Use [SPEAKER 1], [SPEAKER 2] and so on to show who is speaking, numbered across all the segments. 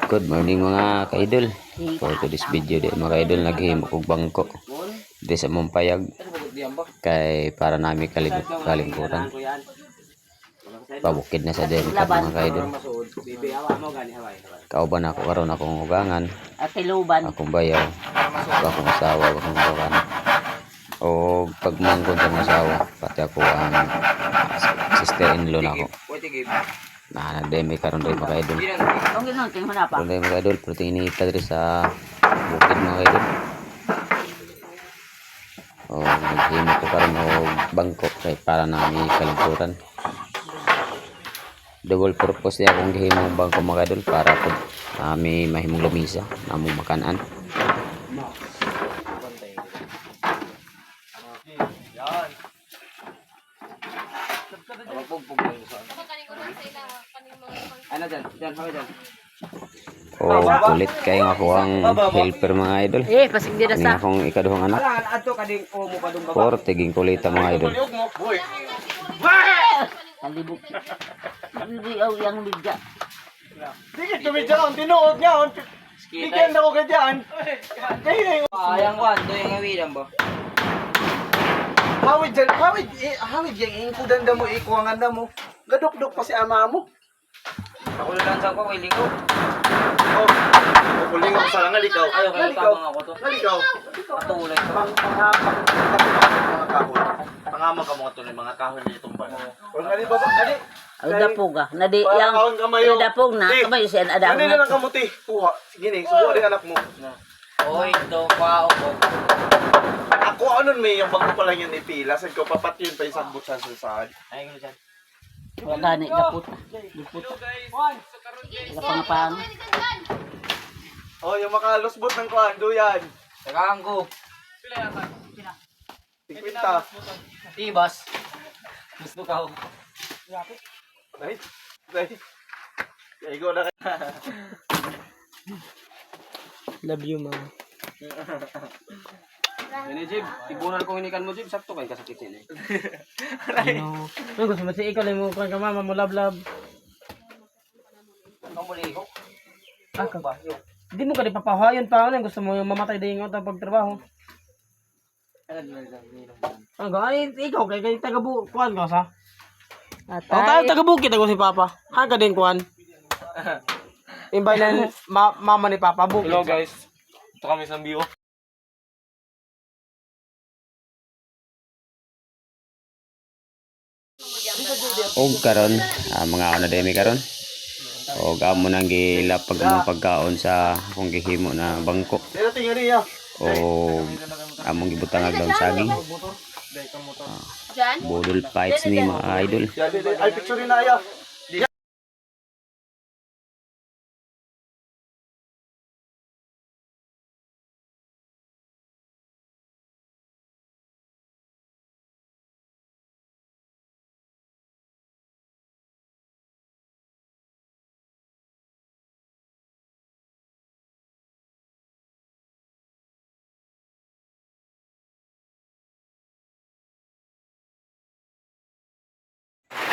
[SPEAKER 1] Good morning mga ka-idol. For today's video di mga ka-idol naghihimo kog bangko di sa mong payag kay para nami kalingkuran. Pabukid na sa din kat mga ka-idol. Kauban ako karon akong hugangan. Akong bayaw. Akong asawa, akong bukan. O pagmangkon sa asawa pati ako ang sister-in-law nako. Nah, nagdemi karon rin mga idol. Karon rin mga idol, protein ita rin sa bukid mga idol. O naghimo ko karon og bangko kay para nami kalingkuran. Double purpose niya akong gihimo ang bangko mga idol para po nami mahimong lamisa, namong makanan. Oh, kulit kayo ako ang helper mga idol.
[SPEAKER 2] Pasig di na
[SPEAKER 1] Ini
[SPEAKER 2] sa.
[SPEAKER 1] akong ikaduhang anak. Por tiging kulita mga idol.
[SPEAKER 2] Kalibok. Ang yang bigya.
[SPEAKER 3] Sige, tumidya ang tinuod niya. Bigyan na ko ka dyan.
[SPEAKER 4] Ayang kwan, ito yung awilan ba?
[SPEAKER 3] Hawid yung ingkudan na mo, ikuwangan na mo. Gadok-dok pa si ama mo.
[SPEAKER 4] Ako lang sa ko, kay Ligo.
[SPEAKER 3] Oh, kukuling ako sa langal, ikaw.
[SPEAKER 4] Ayaw, kaya tabang ako to.
[SPEAKER 3] Nalikaw.
[SPEAKER 4] Patulay ko.
[SPEAKER 3] Pangamang ka mga ito ng mga kahon niya itong bala. Kung nga ba? Ali.
[SPEAKER 2] Ay dapog ah. Nadi yang
[SPEAKER 3] Parang kamayo.
[SPEAKER 2] dapog na. Kamayo siya ada.
[SPEAKER 3] Ano na lang kamuti? Kuha. Sige na, subuha rin anak mo.
[SPEAKER 4] Oy, ito pa ako.
[SPEAKER 3] Ako anon may yung bago pa lang yan ipila. Saan ko papat yun pa isang butsan sa saan.
[SPEAKER 4] Ayun ko dyan.
[SPEAKER 2] Wala gani dapot. Dapot. Pang.
[SPEAKER 3] Oh, yung makalusbot ng kuando yan.
[SPEAKER 4] Tagaan ko.
[SPEAKER 3] 50.
[SPEAKER 4] Tibas. Gusto ka ako.
[SPEAKER 3] Dahil. Kaya ikaw na kayo.
[SPEAKER 2] Love you mama.
[SPEAKER 4] Ini Jib, tibunan ko hinikan mo Jib, sakto kayo kasakit sila.
[SPEAKER 2] Ano? Gusto mo si ikaw lang mo kan ka mama mo love.
[SPEAKER 4] Ang muli ko.
[SPEAKER 2] Ako ba? Hindi mo ka di papahayon pa ano gusto mo yung mamatay din yung pagtrabaho. Ang ay ikaw kay taga-bu kuan ka sa. Taga-bukid ako si Papa. Hanga din kuan. Imbaylan mama ni Papa bukid.
[SPEAKER 3] Hello guys. Ito kami sa bio.
[SPEAKER 1] Og karon mga anademi karon. Og amo nang gilapag ang pagkaon sa akong gihimo na bangko.
[SPEAKER 3] Dito tingnan niya.
[SPEAKER 1] O among gibutangag daw saging. Budol fights ni mga idol.
[SPEAKER 3] Ay picture na aya.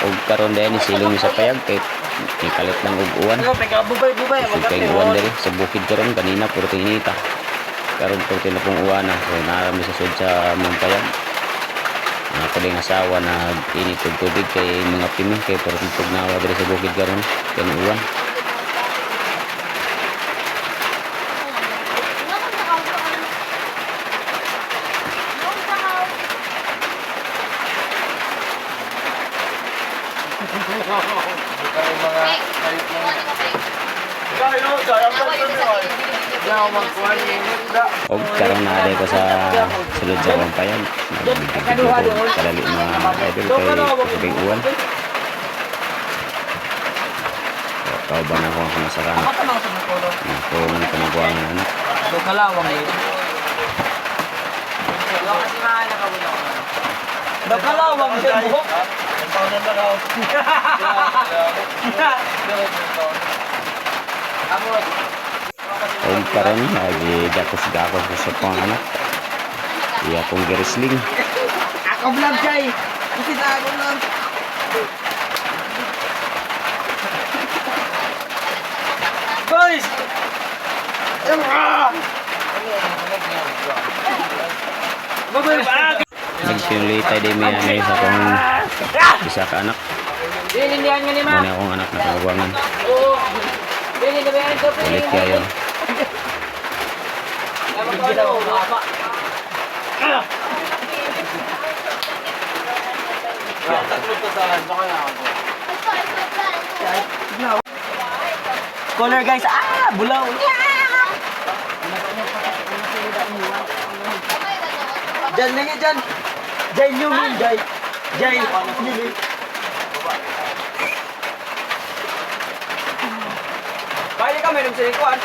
[SPEAKER 1] Og karon din silong sa payag kay ikalit ng uwan.
[SPEAKER 2] Bubay.
[SPEAKER 1] Kay uwan diri sa bukid karon kanina puro tinita. Karon puro tinapong uwan na so narami sa sud sa mong payag. Ako din asawa na init og tubig kay mga pimi kay puro tugnawa diri sa bukid karon kay uwan. Og karon na ko sa sulod sa mong payag. Kadali mga idol kay uwan. Kauban ako ang nasaran. Ako ang kamaguang anak.
[SPEAKER 4] Kalawang eh.
[SPEAKER 2] Kalawang sa buhok.
[SPEAKER 1] Og karon nagigakos-gakos ko sa pang anak. Iya kong girisling.
[SPEAKER 2] Ako vlog jay. Kasi ako lang.
[SPEAKER 4] Guys!
[SPEAKER 1] Nagsinulitay din may ano sa akong isa ka anak.
[SPEAKER 2] Dilindihan nga ni ma.
[SPEAKER 1] Muna akong anak na kaguwangan.
[SPEAKER 2] Oo. Dilindihan ko.
[SPEAKER 1] Ulit kayo.
[SPEAKER 2] Color guys. Bulaw. Diyan na nga dyan. Diyan yung Jay. Jay.
[SPEAKER 4] Kaya ka, meron sa likuan.